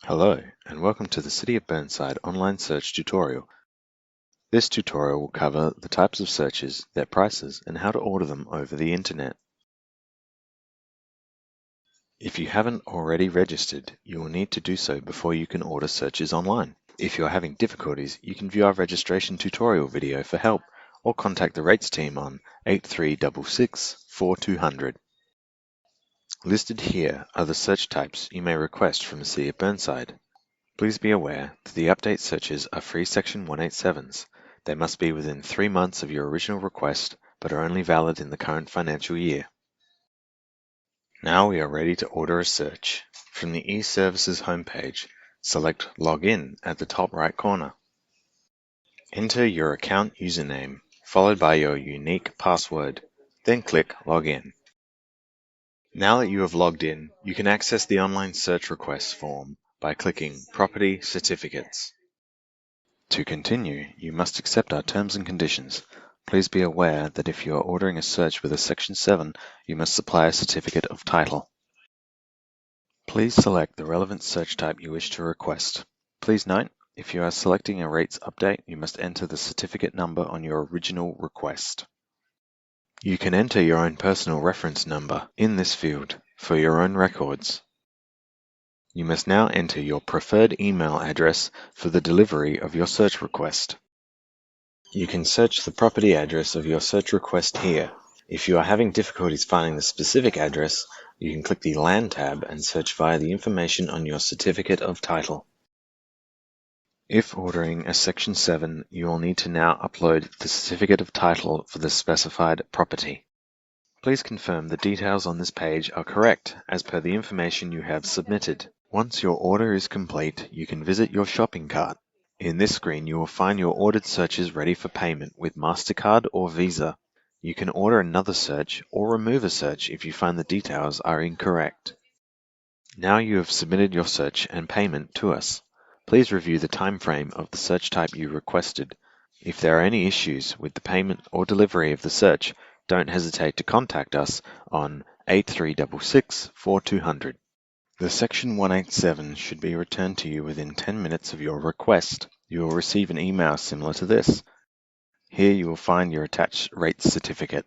Hello, and welcome to the City of Burnside online search tutorial. This tutorial will cover the types of searches, their prices, and how to order them over the internet. If you haven't already registered, you will need to do so before you can order searches online. If you are having difficulties, you can view our registration tutorial video for help, or contact the rates team on 8366 4200. Listed here are the search types you may request from the City of Burnside. Please be aware that the update searches are free Section 187s. They must be within 3 months of your original request, but are only valid in the current financial year. Now we are ready to order a search. From the eServices homepage, select Login at the top right corner. Enter your account username, followed by your unique password, then click Login. Now that you have logged in, you can access the online search request form by clicking Property Certificates. To continue, you must accept our terms and conditions. Please be aware that if you are ordering a search with a Section 7, you must supply a certificate of title. Please select the relevant search type you wish to request. Please note, if you are selecting a rates update, you must enter the certificate number on your original request. You can enter your own personal reference number in this field for your own records. You must now enter your preferred email address for the delivery of your search request. You can search the property address of your search request here. If you are having difficulties finding the specific address, you can click the Land tab and search via the information on your certificate of title. If ordering a Section 7, you will need to now upload the certificate of title for the specified property. Please confirm the details on this page are correct as per the information you have submitted. Once your order is complete, you can visit your shopping cart. In this screen, you will find your ordered searches ready for payment with MasterCard or Visa. You can order another search or remove a search if you find the details are incorrect. Now you have submitted your search and payment to us. Please review the time frame of the search type you requested. If there are any issues with the payment or delivery of the search, don't hesitate to contact us on 8366 4200. The Section 187 should be returned to you within 10 minutes of your request. You will receive an email similar to this. Here you will find your attached rates certificate.